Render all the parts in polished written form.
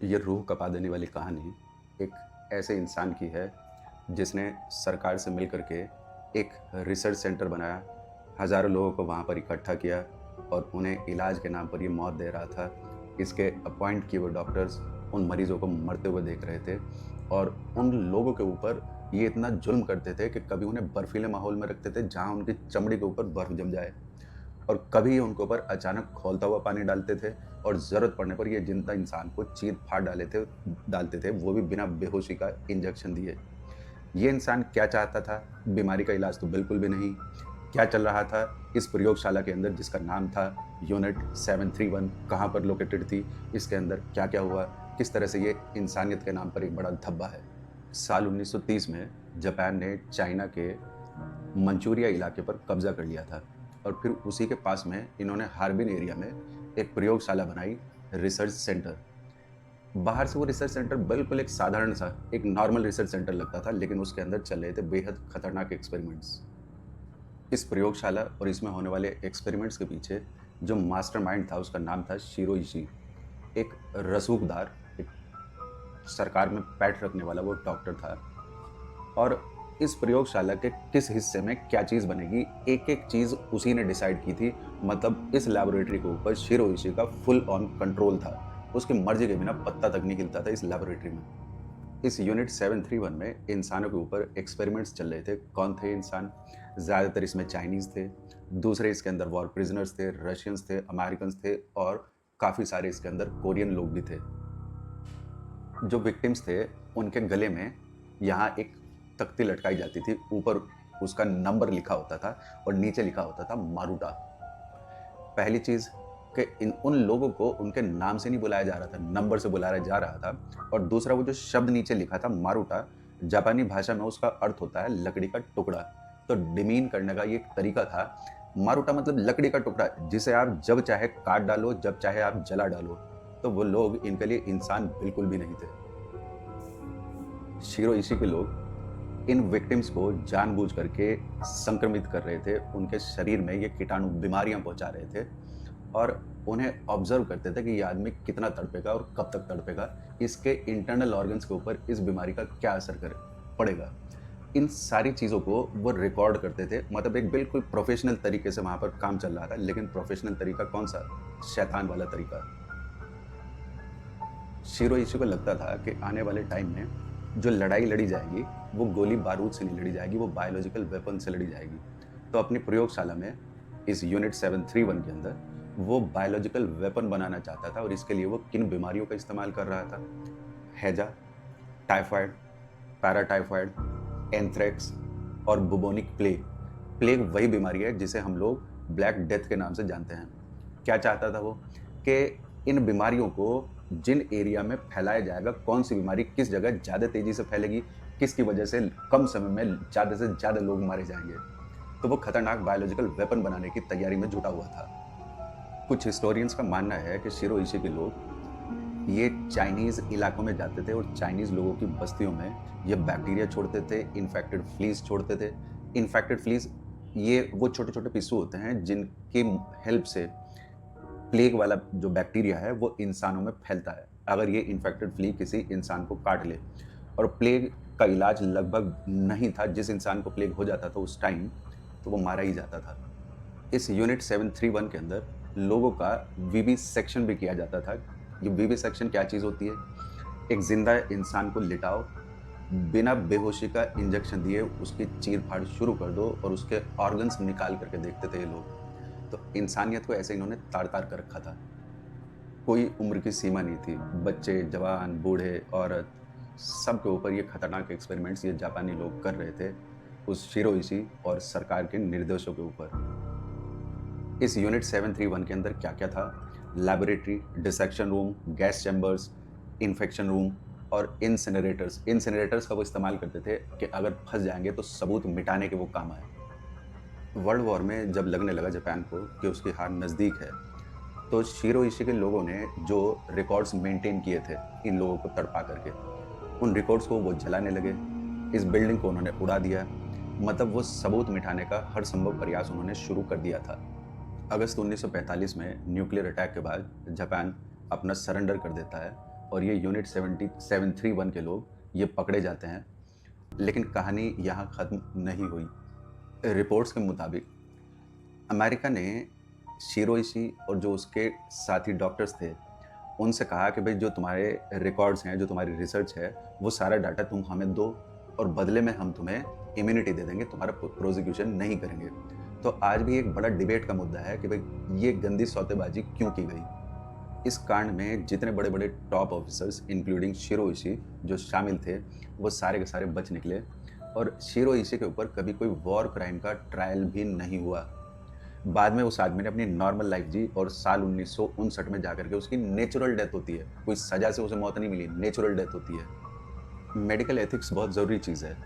ये रूह कपा देने वाली कहानी एक ऐसे इंसान की है जिसने सरकार से मिल करके एक रिसर्च सेंटर बनाया, हज़ारों लोगों को वहाँ पर इकट्ठा किया और उन्हें इलाज के नाम पर ये मौत दे रहा था। इसके अपॉइंट किए हुए डॉक्टर्स उन मरीज़ों को मरते हुए देख रहे थे और उन लोगों के ऊपर ये इतना जुल्म करते थे कि कभी उन्हें बर्फीले माहौल में रखते थे जहाँ उनकी चमड़ी के ऊपर बर्फ़ जम जाए और कभी उनके ऊपर अचानक खौलता हुआ पानी डालते थे और ज़रूरत पड़ने पर ये जिंदा इंसान को चीर-फाड़ डालते थे, वो भी बिना बेहोशी का इंजेक्शन दिए। ये इंसान क्या चाहता था? बीमारी का इलाज तो बिल्कुल भी नहीं। क्या चल रहा था इस प्रयोगशाला के अंदर जिसका नाम था यूनिट 731, कहाँ पर लोकेटेड थी? इसके अंदर क्या-क्या हुआ? किस तरह से ये इंसानियत के नाम पर एक बड़ा धब्बा है? साल 1930 में जापान ने चाइना के मंचूरिया इलाके पर कब्जा कर लिया था और फिर उसी के पास में इन्होंने हार्बिन एरिया में एक प्रयोगशाला बनाई, रिसर्च सेंटर। बाहर से वो रिसर्च सेंटर बिल्कुल एक साधारण सा एक नॉर्मल रिसर्च सेंटर लगता था, लेकिन उसके अंदर चल रहे थे बेहद खतरनाक एक्सपेरिमेंट्स। इस प्रयोगशाला और इसमें होने वाले एक्सपेरिमेंट्स के पीछे जो मास्टरमाइंड था उसका नाम था शिरो इशी। एक रसूखदार, एक सरकार में पैठ रखने वाला वो डॉक्टर था और इस प्रयोगशाला के किस हिस्से में क्या चीज़ बनेगी, एक-एक चीज़ उसी ने डिसाइड की थी। मतलब इस लैबोरेटरी के ऊपर शिरो इशी का फुल ऑन कंट्रोल था। उसकी मर्ज़ी के बिना पत्ता तक नहीं हिलता था इस लैबोरेटरी में। इस यूनिट 731 में इंसानों के ऊपर एक्सपेरिमेंट्स चल रहे थे। कौन थे इंसान? ज़्यादातर इसमें चाइनीज़ थे, दूसरे इसके अंदर वॉर प्रिजनर्स थे, रशियंस थे, अमेरिकन्स थे और काफ़ी सारे इसके अंदर कोरियन लोग भी थे। जो विक्टिम्स थे, उनके गले में यहाँ एक तख्ती लटकाई जाती थी, ऊपर उसका नंबर लिखा होता था और नीचे लिखा होता था मारुटा। पहली चीज़ कि इन उन लोगों को उनके नाम से नहीं बुलाया जा रहा था, नंबर से बुलाया जा रहा था और दूसरा वो जो शब्द नीचे लिखा था मारुटा, जापानी भाषा में उसका अर्थ होता है लकड़ी का टुकड़ा। तो डिमीन करने का ये एक तरीका था। मारुटा मतलब लकड़ी का टुकड़ा, जिसे आप जब चाहे काट डालो, जब चाहे आप जला डालो। तो वो लोग इनके लिए इंसान बिल्कुल भी नहीं थे। शिरो इशी के लोग इन विक्टिम्स को जानबूझ करके संक्रमित कर रहे थे, उनके शरीर में ये कीटाणु बीमारियां पहुंचा रहे थे और उन्हें ऑब्जर्व करते थे कि ये आदमी कितना तड़पेगा और कब तक तड़पेगा, इसके इंटरनल ऑर्गन्स के ऊपर इस बीमारी का क्या असर पड़ेगा। इन सारी चीज़ों को वो रिकॉर्ड करते थे। मतलब एक बिल्कुल प्रोफेशनल तरीके से वहाँ पर काम चल रहा था, लेकिन प्रोफेशनल तरीका कौन सा? शैतान वाला तरीका। शिरो इशी को लगता था कि आने वाले टाइम में जो लड़ाई लड़ी जाएगी वो गोली बारूद से नहीं लड़ी जाएगी, वो बायोलॉजिकल वेपन से लड़ी जाएगी। तो अपनी प्रयोगशाला में इस यूनिट 731 के अंदर वो बायोलॉजिकल वेपन बनाना चाहता था और इसके लिए वो किन बीमारियों का इस्तेमाल कर रहा था? हैजा, टाइफाइड, पैराटाइफाइड, एंथ्रेक्स और बुबोनिक प्लेग। प्लेग वही बीमारी है जिसे हम लोग ब्लैक डेथ के नाम से जानते हैं। क्या चाहता था वो? कि इन बीमारियों को जिन एरिया में फैलाया जाएगा, कौन सी बीमारी किस जगह ज़्यादा तेज़ी से फैलेगी, किसकी वजह से कम समय में ज़्यादा से ज़्यादा लोग मारे जाएंगे। तो वो खतरनाक बायोलॉजिकल वेपन बनाने की तैयारी में जुटा हुआ था। कुछ हिस्टोरियंस का मानना है कि शिरो इशी के लोग ये चाइनीज़ इलाकों में जाते थे और चाइनीज़ लोगों की बस्तियों में ये बैक्टीरिया छोड़ते थे, इन्फेक्टेड फ्लीज छोड़ते थे। इन्फेक्टेड फ्लीज ये वो छोटे-छोटे पिस्सू होते हैं जिनकी हेल्प से प्लेग वाला जो बैक्टीरिया है वो इंसानों में फैलता है। अगर ये इन्फेक्टेड फ्ली किसी इंसान को काट ले और प्लेग का इलाज लगभग नहीं था, जिस इंसान को प्लेग हो जाता था उस टाइम, तो वो मारा ही जाता था। इस यूनिट 731 के अंदर लोगों का विविसेक्शन भी किया जाता था। ये विविसेक्शन क्या चीज़ होती है? एक ज़िंदा इंसान को लिटाओ, बिना बेहोशी का इंजेक्शन दिए उसकी चीर-फाड़ शुरू कर दो और उसके ऑर्गन्स निकाल करके देखते थे ये लोग। तो इंसानियत को ऐसे इन्होंने ताड़-ताड़ कर रखा था। कोई उम्र की सीमा नहीं थी। बच्चे, जवान, बूढ़े, औरत, सबके ऊपर ये खतरनाक एक्सपेरिमेंट्स ये जापानी लोग कर रहे थे, उस शिरो इशी और सरकार के निर्देशों के ऊपर। इस यूनिट 731 के अंदर क्या-क्या था? Laboratory, dissection room, gas chambers, infection room और इंसिनरेटर्स। इंसिनरेटर्स का वो इस्तेमाल करते थे कि अगर फँस जाएँगे तो सबूत मिटाने के वो काम आए। वर्ल्ड वॉर में जब लगने लगा जापान को कि उसकी हार नज़दीक है, तो शिरो इशी के लोगों ने जो रिकॉर्ड्स मेंटेन किए थे इन लोगों को तड़पा करके, उन रिकॉर्ड्स को वो जलाने लगे। इस बिल्डिंग को उन्होंने उड़ा दिया। मतलब वो सबूत मिटाने का हर संभव प्रयास उन्होंने शुरू कर दिया था। अगस्त 1945 में न्यूक्लियर अटैक के बाद जापान अपना सरेंडर कर देता है और ये यूनिट 731 के लोग ये पकड़े जाते हैं। लेकिन कहानी यहाँ ख़त्म नहीं हुई। रिपोर्ट्स के मुताबिक अमेरिका ने शिरोइशी और जो उसके साथी डॉक्टर्स थे, उनसे कहा कि भाई जो तुम्हारे रिकॉर्ड्स हैं, जो तुम्हारी रिसर्च है, वो सारा डाटा तुम हमें दो और बदले में हम तुम्हें इम्यूनिटी दे देंगे, तुम्हारा प्रोसिक्यूशन नहीं करेंगे। तो आज भी एक बड़ा डिबेट का मुद्दा है कि भाई ये गंदी सौदेबाजी क्यों की गई। इस कांड में जितने बड़े बड़े टॉप ऑफिसर्स इंक्लूडिंग शिरोइशी जो शामिल थे, वो सारे के सारे बच निकले और शिरोइशी के ऊपर कभी कोई वॉर क्राइम का ट्रायल भी नहीं हुआ। बाद में उस आदमी ने अपनी नॉर्मल लाइफ जी और साल 1959 में जाकर के उसकी नेचुरल डेथ होती है। कोई सजा से उसे मौत नहीं मिली, नेचुरल डेथ होती है। मेडिकल एथिक्स बहुत ज़रूरी चीज़ है।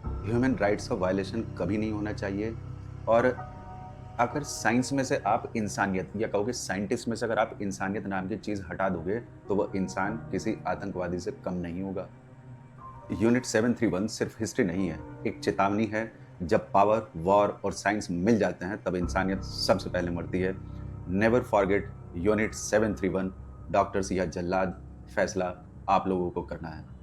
ह्यूमन राइट्स का वायलेशन कभी नहीं होना चाहिए। और अगर साइंस में से आप इंसानियत, या कहो कि साइंटिस्ट में से अगर आप इंसानियत नाम की चीज़ हटा दोगे तो वह इंसान किसी आतंकवादी से कम नहीं होगा। यूनिट 731 सिर्फ हिस्ट्री नहीं है, एक चेतावनी है। जब पावर, वॉर और साइंस मिल जाते हैं तब इंसानियत सबसे पहले मरती है। Never forget unit 731। डॉक्टर्स या जल्लाद, फैसला आप लोगों को करना है।